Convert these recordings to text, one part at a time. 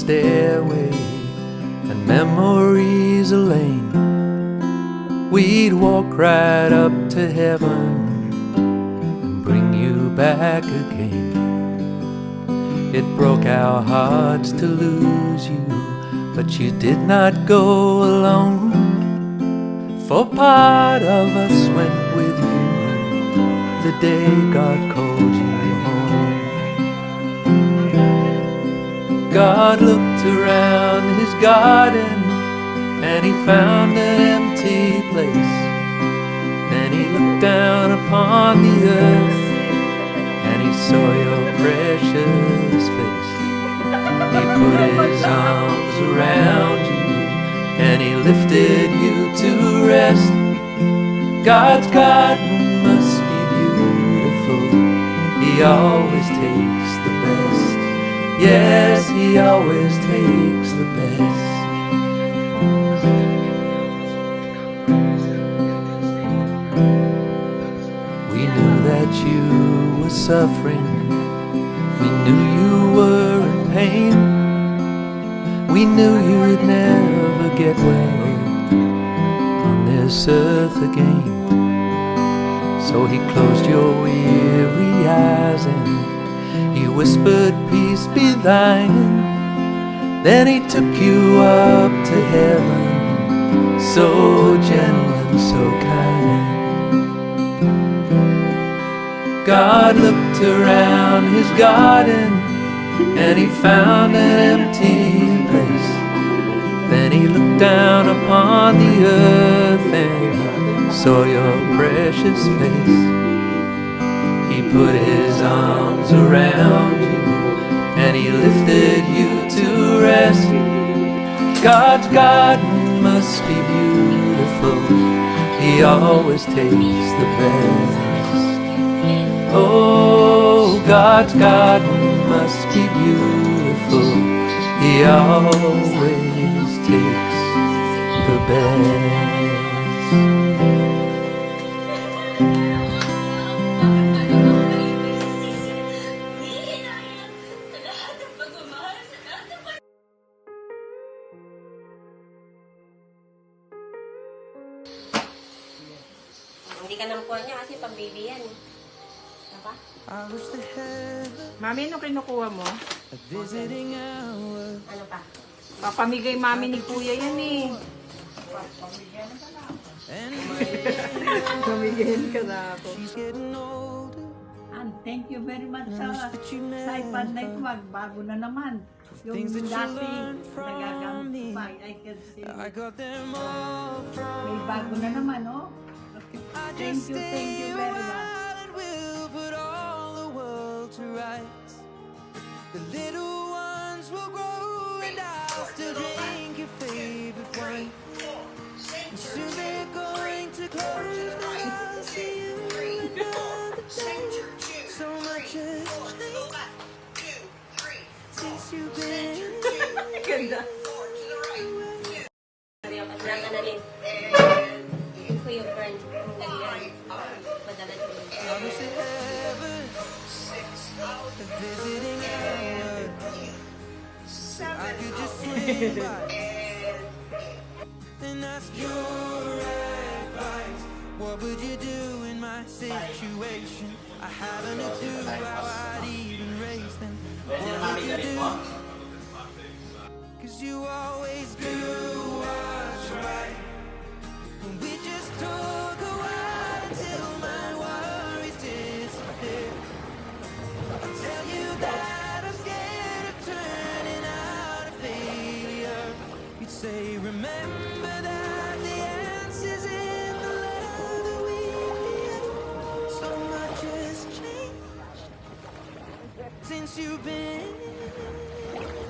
stairway and memories a lane. We'd walk right up to heaven and bring you back again. It broke our hearts to lose you, but you did not go alone. For part of us went with you the day God called you home. God looked around his garden and he found an empty place. Then he looked down upon the earth and he saw your precious face. He put his arms around you and he lifted you to rest. God's garden must be beautiful. He always takes the best. Yes, he always takes the best. We knew that you were suffering. We knew you were in pain. We knew you'd never get well on this earth again. So he closed your weary eyes and he whispered, peace be thine. Then he took you up to heaven, so gentle and so kind. God looked around his garden and he found an empty place. Then he looked down upon the earth and saw your precious face. He put his arms around you and he lifted you to rest. God's garden must be beautiful. He always takes the best. Oh, God's garden must be beautiful. He always takes the best. Hindi ka nakuha niya kasi pang-baby yan. Diba? Mami, ano kinukuha mo? Ano pa? Papamigay mami ni kuya yan eh. Pamigyan ka na ako. And thank you very much sa iPad Network. Bago na naman. Yung dati, nagagamit pa. I can see. May bago na naman, oh. Thank you very much. The little ones will grow and I'll still drink your favorite wine. And soon they're going to close, but I'll see you another day. So much has changed since you've been. Ganda. Nanganalin. Yung ko yung friend. Yung nagyan. Madala ko. I wish it heaven, visiting hour. I could just swing by and ask your advice. What would you do in my situation? I haven't a clue how I'd even raise them. What would you do? 'Cause you always do what's right. And we just talk a while until my worries disappear. I tell you that I'm scared of turning out a failure. You'd say, remember that the answer's in the love that we create. So much has changed since you've been away.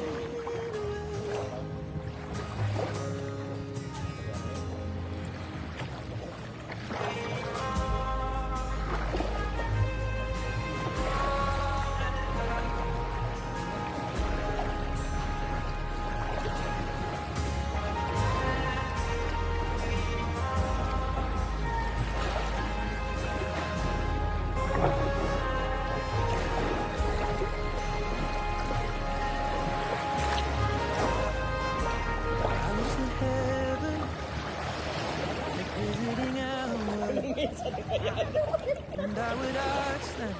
And I would ask them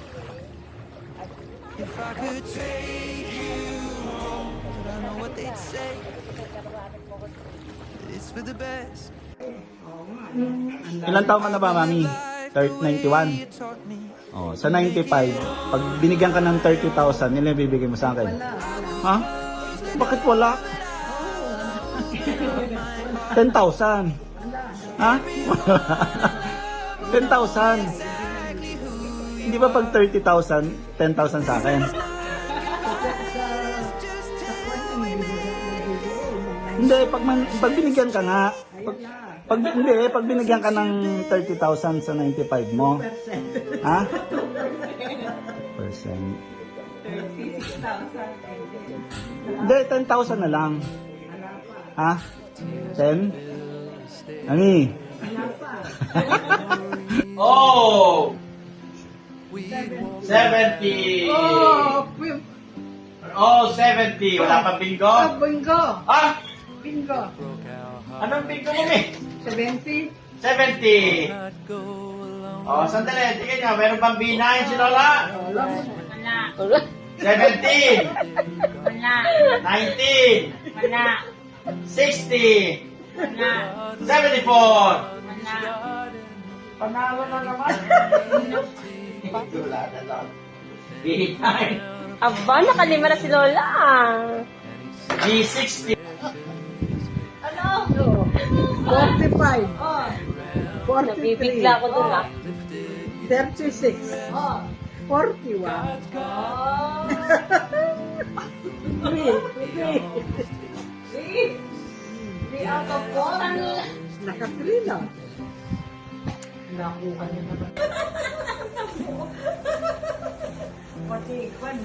if I could take you home. But I know what they'd say. It's for the best. Ilang taon ka na ba, Mami? 91? You taught me. Oh, sa 95, pag binigyan ka ng 30,000, ilan bibigay mo sa akin? Ha? Bakit wala? 10,000. Ha? 10,000. Hindi ba pag 30,000, 10,000 sa akin? Hindi, pag binigyan ka nga, pag binigyan ka ng 30,000 sa 95 mo. Ha? Percent. 36,000. Hindi, 10,000 na lang. Ha? 10? Ani? Oh! 70! Oh, 70! Wala pang bingo? Bingo! Ah! Bingo! Anong bingo mo, Mi? 70? 70! Oh, sandali. Tingnan nyo, meron bang B9 si Lola? Wala. 17! Wala. 19! Wala. 60! Wala. 74! Wala. Panalo na naman. Wala na lang. B9. Aba, nakalima na si Lola. G60. Ano? 45. Oh, nabibigla ko dun ah. 36. Oh. 41. Oh. 3 out of 4. Naka-3 na. Nakuha niya naman. Pati ikon,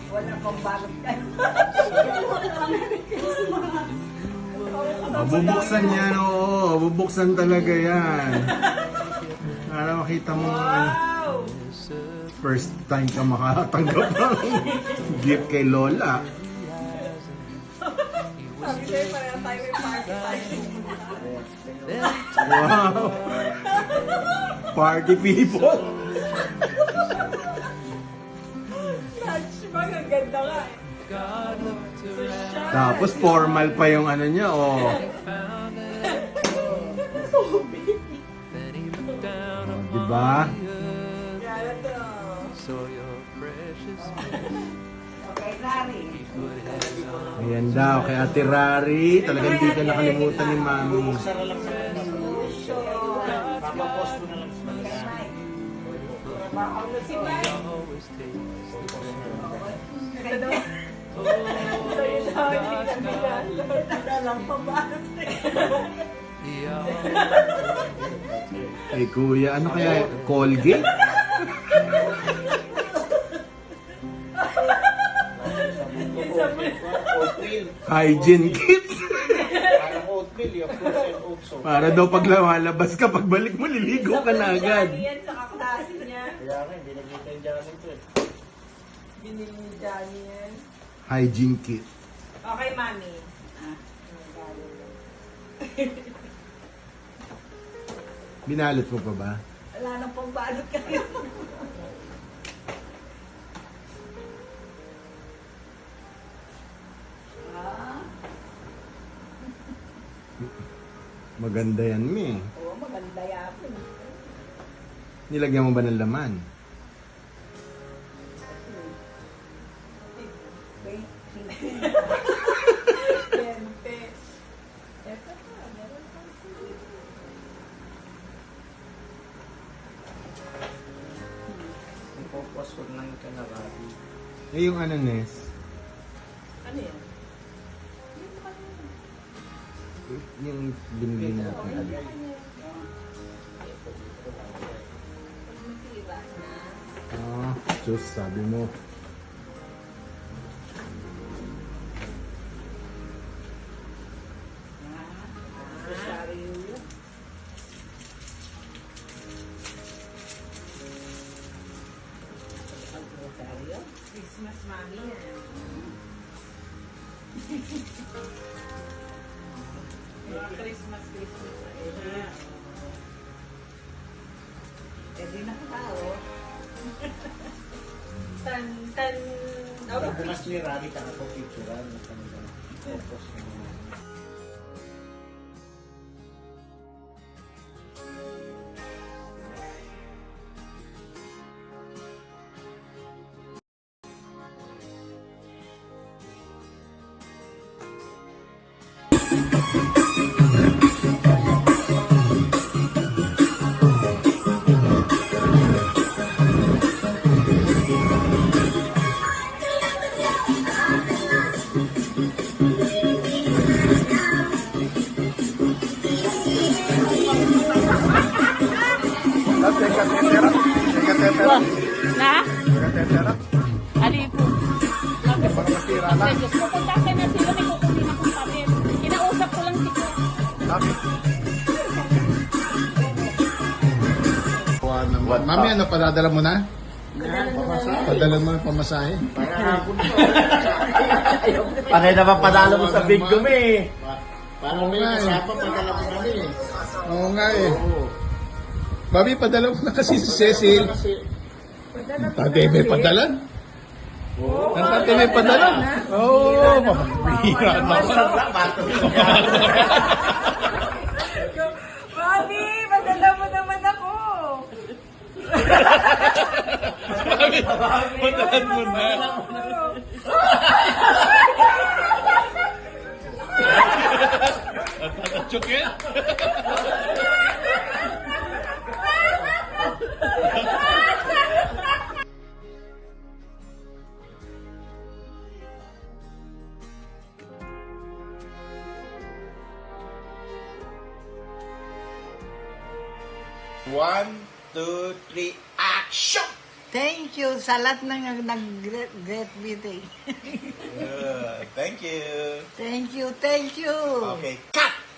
wala pang balot ka. Bubuksan yan, oo. Bubuksan talaga yan. Para makita mo first time ka makatanggap ng gift kay Lola. Sabi sa'yo, pareha tayo may party tayo. Wow! Party people! Ang ganda nga eh. Tapos formal pa yung ano niya, oh. Diba? Okay, Larry. Ayan daw, kay Ate Rari. Talagang di ka nakalimutan ni Mami. Papapost ko na lang sa mga. Ay kuya, ano kaya? Colgate? Hygiene kit? Parang oatmeal, yung fruits and oats. Para daw pag lumalabas ka, pagbalik mo, liligo ka na agad. Yan sa kaklase niya. Kaya nga, hindi nagkita yung jacket ko eh. Binili ni Johnny yan. Hygiene kit. Okay, Mami. Binalot mo pa ba? Wala nang pambalot kayo. Maganda yan, Mi. Oo, maganda yapon. Nilagyan mo ba ng laman? Siyempre. Eto pa, meron pa. Ipopost ko lang ka na Rabi. Eh, yung ano, Nes? Ano yan? Yung binili natin. Ah, Diyos, sabi mo. Christmas, Mami. Christmas. Hindi na tao. Tan, tan, Bukas ni Rami ka na pong picturean. Tapos, na? Ali po. Kasi Diyos ko, kontakin na sila, may kukunin akong papel. Kinausap ko lang si Kuya. Mami, ano, padadala mo na? Padala mo na pamasahe? panay naman padalo mo sa big gumi. Parang may kasama, padala mo kami. Oo nga eh. Mami, padala mo na kasi si Cecil. Ang tatay may padala? Ang tatay may padala? Oo, mabihira naman. Mami, madala mo naman ako. Padalan mo na. Tatachok yan? One, two, three, action! Thank you sa lahat ng nag-great meeting. Thank you. Thank you, thank you. Okay, cut!